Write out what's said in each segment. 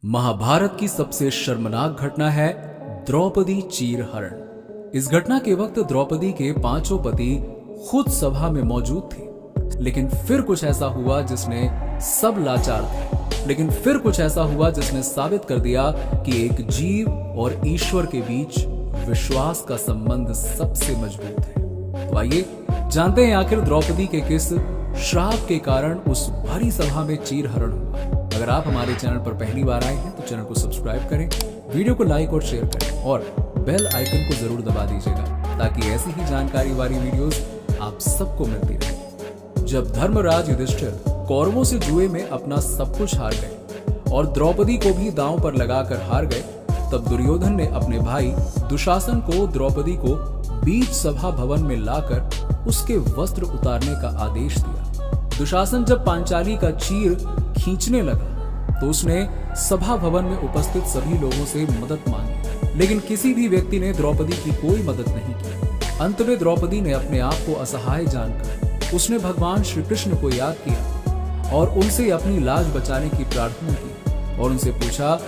महाभारत की सबसे शर्मनाक घटना है द्रौपदी चीरहरण। इस घटना के वक्त द्रौपदी के पांचों पति खुद सभा में मौजूद थे, लेकिन फिर कुछ ऐसा हुआ जिसने सब लाचार थे। लेकिन फिर कुछ ऐसा हुआ जिसने साबित कर दिया कि एक जीव और ईश्वर के बीच विश्वास का संबंध सबसे मजबूत है। तो आइए जानते हैं आखिर द्रौपदी के किस श्राप के कारण उस भारी सभा में चीरहरण हुआ। अगर आप हमारे चैनल पर पहली बार आए हैं तो चैनल को सब्सक्राइब करें, वीडियो को लाइक और शेयर करें और बेल आइकन को जरूर दबा दीजिएगा ताकि ऐसी ही जानकारी वाली वीडियोस आप सबको मिलती रहे। जब धर्मराज युधिष्ठिर कौरवों से जुए में अपना सब कुछ हार गए और द्रौपदी को भी दांव पर लगाकर हार गए, तब दुर्योधन ने अपने भाई दुशासन को द्रौपदी को बीच सभा भवन में लाकर उसके वस्त्र उतारने का आदेश दिया। दुशासन जब पांचाली का चीर खींचने लगा तो उसने सभा भवन में उपस्थित सभी लोगों से मदद मांगी, लेकिन किसी भी व्यक्ति ने द्रौपदी की कोई मदद नहीं की। अंत में द्रौपदी ने अपने आप को असहाय जानकर उसने भगवान श्री कृष्ण को याद किया और उनसे अपनी लाज बचाने की प्रार्थना की और उनसे पूछा,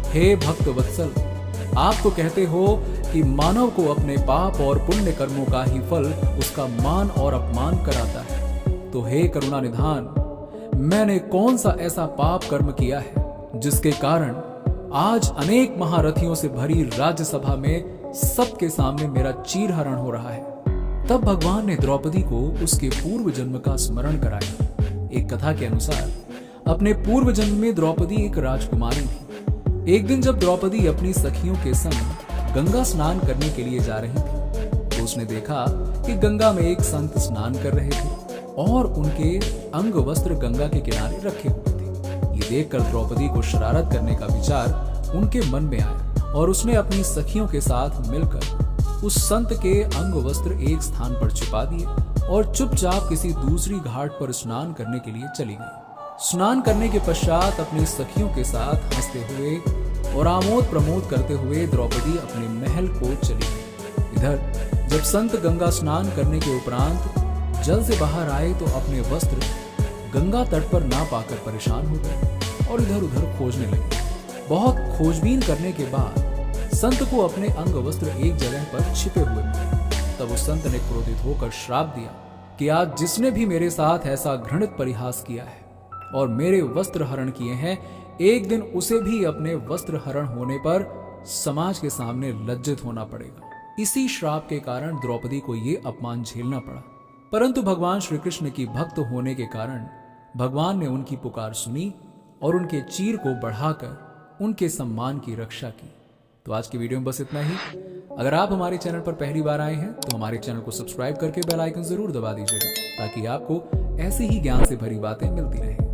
हे भक्त वत्सल, आप तो कहते हो कि मानव को अपने पाप और पुण्य कर्मों का ही फल उसका मान और अपमान कराता है, तो हे करुणा निधान, मैंने कौन सा ऐसा पाप कर्म किया है जिसके कारण आज अनेक महारथियों से भरी राज्यसभा में सबके सामने मेरा चीरहरण हो रहा है। तब भगवान ने द्रौपदी को उसके पूर्व जन्म का स्मरण कराया। एक कथा के अनुसार अपने पूर्व जन्म में द्रौपदी एक राजकुमारी थी। एक दिन जब द्रौपदी अपनी सखियों के संग गंगा स्नान करने के लिए जा रही थी तो उसने देखा कि गंगा में एक संत स्नान कर रहे थे और उनके अंग वस्त्र गंगा के किनारे रखे हुए थे। ये देखकर द्रौपदी को शरारत करने का विचार उनके मन में आया और उसने अपनी सखियों के साथ मिलकर उस संत के अंग वस्त्र एक स्थान पर छिपा दिए और चुपचाप किसी दूसरी घाट पर स्नान करने के लिए चली गई। स्नान करने के पश्चात अपनी सखियों के साथ हंसते हुए और आमोद प्रमोद करते हुए द्रौपदी अपने महल को चली गई। इधर जब संत गंगा स्नान करने के उपरांत जल से बाहर आए तो अपने वस्त्र गंगा तट पर ना पाकर परेशान हो गए और इधर उधर खोजने लगे। बहुत खोजबीन करने के बाद संत को अपने अंग वस्त्र एक जगह पर छिपे हुए मिले। तब उस संत ने क्रोधित होकर श्राप दिया कि आज जिसने भी मेरे साथ ऐसा घृणित परिहास किया है और मेरे वस्त्र हरण किए हैं, एक दिन उसे भी अपने वस्त्र हरण होने पर समाज के सामने लज्जित होना पड़ेगा। इसी श्राप के कारण द्रौपदी को ये अपमान झेलना पड़ा, परंतु भगवान श्री कृष्ण की भक्त होने के कारण भगवान ने उनकी पुकार सुनी और उनके चीर को बढ़ाकर उनके सम्मान की रक्षा की। तो आज की वीडियो में बस इतना ही। अगर आप हमारे चैनल पर पहली बार आए हैं तो हमारे चैनल को सब्सक्राइब करके बेल आइकन जरूर दबा दीजिएगा ताकि आपको ऐसी ही ज्ञान से भरी बातें मिलती रहें।